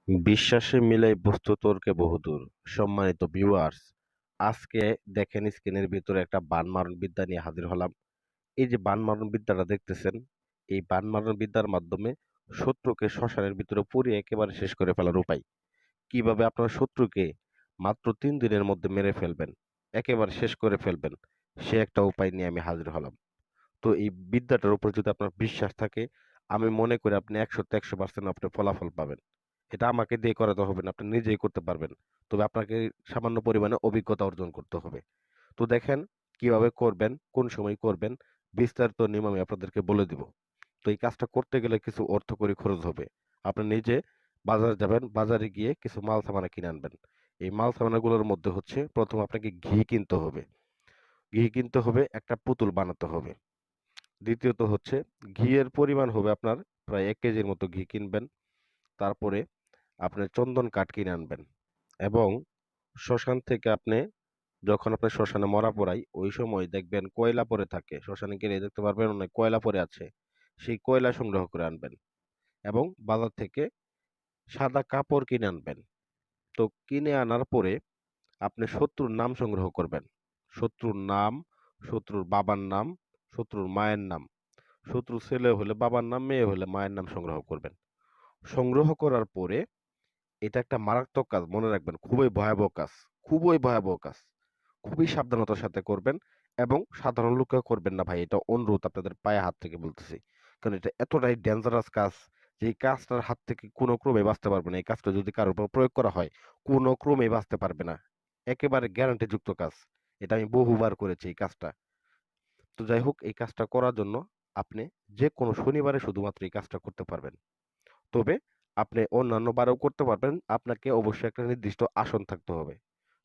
বিশ্বাসে মিলাই বস্তুতর্কে বহুদূর। সম্মানিত ভিউয়ার্স, আজকে দেখেন স্ক্রিনের ভিতরে একটা বান মারণ বিদ্যা নিয়ে হাজির হলাম। এই যে বান মারণ বিদ্যাটা দেখতেছেন, এই বান মারণ বিদ্যার মাধ্যমে শত্রুকে শ্মশানের ভিতরে পুড়িয়ে একেবারে শেষ করে ফেলার উপায়। কিভাবে আপনার শত্রুকে মাত্র 3 দিনের মধ্যে মেরে ফেলবেন, একেবারে শেষ করে ফেলবেন, সে একটা উপায় নিয়ে আমি হাজির হলাম। তো এই বিদ্যাটার উপর যদি আপনার বিশ্বাস থাকে, আমি মনে করি আপনি ১০০ তে ১০০% আপনি ফলাফল পাবেন। এটা আমাকে দিয়ে করাতে হবে না, আপনি নিজেই করতে পারবেন। তবে আপনাকে সামান্য পরিমাণে অভিজ্ঞতা অর্জন করতে হবে। তো দেখেন কিভাবে করবেন, কোন সময় করবেন, বিস্তারিত নিয়ম আমি আপনাদেরকে বলে দিব। তো এই কাজটা করতে গেলে কিছু অর্থকড়ি খরচ হবে। আপনি নিজে বাজারে যাবেন, বাজারে গিয়ে কিছু মাল সামানা কিনে আনবেন। এই মাল সামানাগুলোর মধ্যে হচ্ছে প্রথম আপনাকে ঘি কিনতে হবে। ঘি কিনতে হবে, একটা পুতুল বানাতে হবে। দ্বিতীয়ত হচ্ছে ঘিয়ের পরিমাণ হবে আপনার প্রায় ১ কেজির মতো ঘি কিনবেন। তারপরে আপনার চন্দন কাঠ কিনে আনবেন এবং শ্মশান থেকে আপনি যখন আপনার শ্মশানে মরা পোড়ায় ওই সময় দেখবেন কয়লা পড়ে থাকে। শ্মশানে গেলে দেখতে পারবেন অনেক কয়লা পড়ে আছে। সেই কয়লা সংগ্রহ করে আনবেন এবং বাজার থেকে সাদা কাপড় কিনে আনবেন। তো কিনে আনার পরে আপনি শত্রুর নাম সংগ্রহ করবেন। শত্রুর নাম, শত্রুর বাবার নাম, শত্রুর মায়ের নাম। শত্রুর ছেলে হলে বাবার নাম, মেয়ে হলে মায়ের নাম সংগ্রহ করবেন। সংগ্রহ করার পরে এটা একটা মারাত্মক কাজ, মনে রাখবেন, খুবই ভয়াবহ কাজ, খুবই ভয়াবহ কাজ। খুবই সাবধানতার সাথে করবেন এবং সাধারণ লোকেও করবেন না ভাই, এটা অনুরোধ আপনাদের পায়ে হাত থেকে বলতেছি। কারণ এটা এতটাই ডেঞ্জারাস কাজ যে এই কাজটার হাত থেকে কোনো ক্রমে বাঁচতে পারবে না। এই কাজটা যদি কারোর উপর প্রয়োগ করা হয় কোনো ক্রমেই বাঁচতে পারবে না। একেবারে গ্যারান্টি যুক্ত কাজ। এটা আমি বহুবার করেছি এই কাজটা। তো যাই হোক, এই কাজটা করার জন্য আপনি যে কোনো শনিবারে শুধুমাত্র এই কাজটা করতে পারবেন। তবে আপনি অন্যান্য বারেও করতে পারবেন। আপনাকে অবশ্যই একটা নির্দিষ্ট আসন থাকতে হবে।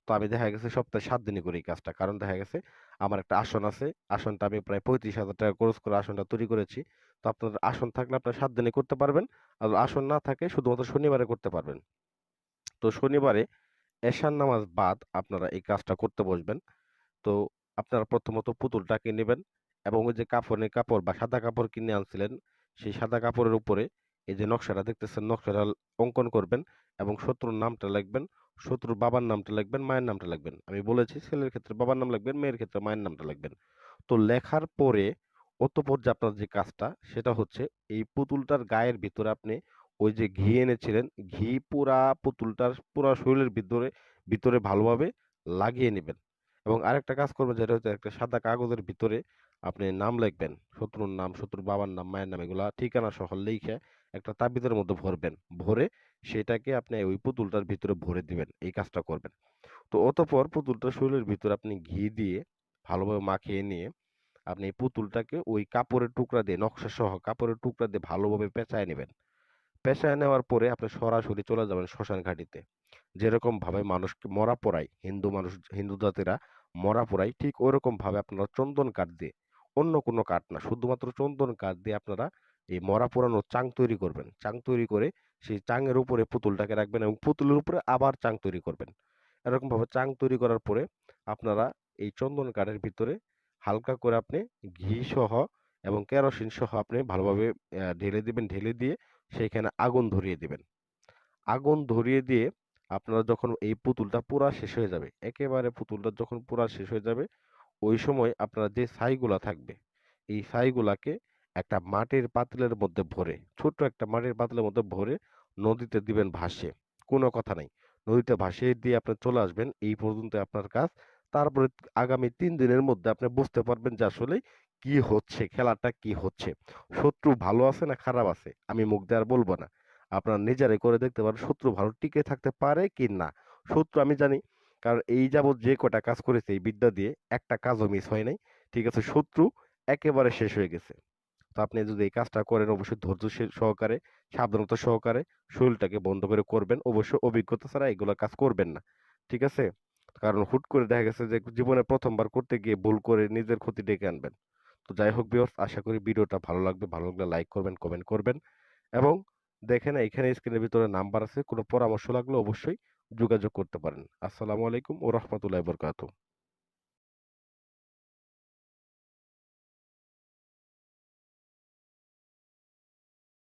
তো আমি দেখা গেছে সপ্তাহে ৭ দিনই করি এই কাজটা। কারণ দেখা গেছে আমার একটা আসন আছে। আসনটা আমি প্রায় ৳৩৫,০০০ খরচ করে আসনটা তৈরি করেছি। তো আপনার আসন থাকলে আপনার ৭ দিনে করতে পারবেন। আর আসন না থাকে শুধুমাত্র শনিবারে করতে পারবেন। তো শনিবারে এশার নামাজ বাদ আপনারা এই কাজটা করতে বসবেন। তো আপনারা প্রথমত পুতুলটাকে নিবেন এবং ওই যে কাফনের কাপড় বা সাদা কাপড় কিনে আনছিলেন, সেই সাদা কাপড়ের উপরে এই যে নকশাটা দেখতেছেন, নকশাটা অঙ্কন করবেন এবং শত্রুর নামটা লিখবেন, শত্রুর বাবার নামটা লিখবেন, মায়ের নামটা লিখবেন। আমি বলেছি ছেলের ক্ষেত্রে বাবার নাম লিখবেন, মেয়ের ক্ষেত্রে মায়ের নামটা লিখবেন। তো লেখার পরে অতঃপর যে আপনার যে কাজটা সেটা হচ্ছে এই পুতুলটার গায়ের ভিতরে আপনি ওই যে ঘি এনেছিলেন, ঘি পুরা পুতুলটার পুরা শরীরের ভিতরে ভিতরে ভালোভাবে লাগিয়ে নিবেন। এবং আরেকটা কাজ করবেন যেটা হচ্ছে একটা সাদা কাগজের ভিতরে আপনি নাম লিখবেন। শত্রুর নাম, শত্রুর বাবার নাম, মায়ের নাম এগুলা ঠিকানা সহ লিখে একটা তাবিজের মধ্যে ভরবেন। ভরে সেটাকে আপনি ওই পুতুলটার ভিতরে ভরে দিবেন। এই কাজটা করবেন। তো অতঃপর পুতুলটার শরীরের ভিতরে আপনি ঘি দিয়ে ভালোভাবে মাখিয়ে নিয়ে আপনি এই পুতুলটাকে ওই কাপড়ের টুকরা দিয়ে নকশা সহ কাপড়ের টুকরা দিয়ে ভালোভাবে পেঁচায় নিবেন। পেঁচায় নেওয়ার পরে আপনি সরাসরি চলে যাবেন শ্মশান ঘাঁটিতে। যেরকম ভাবে মানুষকে মরা পোড়ায়, হিন্দু জাতিরা মরা পোড়ায়, ঠিক ওইরকম ভাবে আপনারা চন্দন কাঠ দিয়ে, অন্য কোনো কাঠ না, শুধুমাত্র চন্দন কাঠ দিয়ে আপনারা এই মরা পোড়ানোর চাং তৈরি করবেন। চাং তৈরি করে সেই চাঙের উপরে পুতুলটাকে রাখবেন এবং পুতুলের উপরে আবার চাং তৈরি করবেন। এরকম ভাবে চাং তৈরি করার পরে আপনারা এই চন্দন কাঠের ভিতরে হালকা করে আপনি ঘি সহ এবং কেরোসিন সহ আপনি ভালোভাবে ঢেলে দিবেন। ঢেলে দিয়ে সেইখানে আগুন ধরিয়ে দিবেন। আগুন ধরিয়ে দিয়ে আপনারা যখন এই পুতুলটা পুরা শেষ হয়ে যাবে, একেবারে পুতুলটা যখন পুরা শেষ হয়ে যাবে, ওই সময় আপনার যে ছাইগুলা থাকবে, এই ছাইগুলাকে একটা মাটির পাতিলের মধ্যে ভরে, ছোট্ট একটা মাটির পাতিলের মধ্যে ভরে নদীতে দিবেন ভাসিয়ে। কোনো কথা নাই। নদীতে ভাসিয়ে দিয়ে আপনি চলে আসবেন। এই পর্যন্ত আপনার কাজ। তারপরে আগামী ৩ দিনের মধ্যে আপনি বুঝতে পারবেন যে আসলে কি হচ্ছে, খেলাটা কি হচ্ছে। শত্রু ভালো আছে না খারাপ আছে, আমি মুখ দিয়ে আর বলব না। আপনারা নিজেরাই করে দেখতে পারেন শত্রু ভালো টিকে থাকতে পারে কি না। শত্রু আমি জানি, কারণ এই যাবৎ যে কটা কাজ করেছে এই বিদ্যা দিয়ে একটা কাজও মিস হয় নাই। ঠিক আছে? শত্রু একেবারে শেষ হয়ে গেছে। তো আপনি যদি এই কাজটা করেন অবশ্যই ধৈর্য সহকারে, সাবধানতা সহকারে শরীরটাকে বন্ধ করে করবেন। অবশ্যই অভিজ্ঞতা ছাড়া এগুলা কাজ করবেন না। ঠিক আছে? কারণ হুট করে দেখা গেছে যে জীবনে ১ম বার করতে গিয়ে ভুল করে নিজের ক্ষতি ডেকে আনবেন। তো যাই হোক ভিউয়ার্স, আশা করি ভিডিওটা ভালো লাগবে। ভালো লাগলে লাইক করবেন, কমেন্ট করবেন এবং দেখেন এখানে স্ক্রিনের ভিতরে নাম্বার আছে। কোনো পরামর্শ লাগলে অবশ্যই যোগাযোগ করতে পারেন। আসসালামু আলাইকুম ওয়া রাহমাতুল্লাহি ওয়া বারাকাতুহু।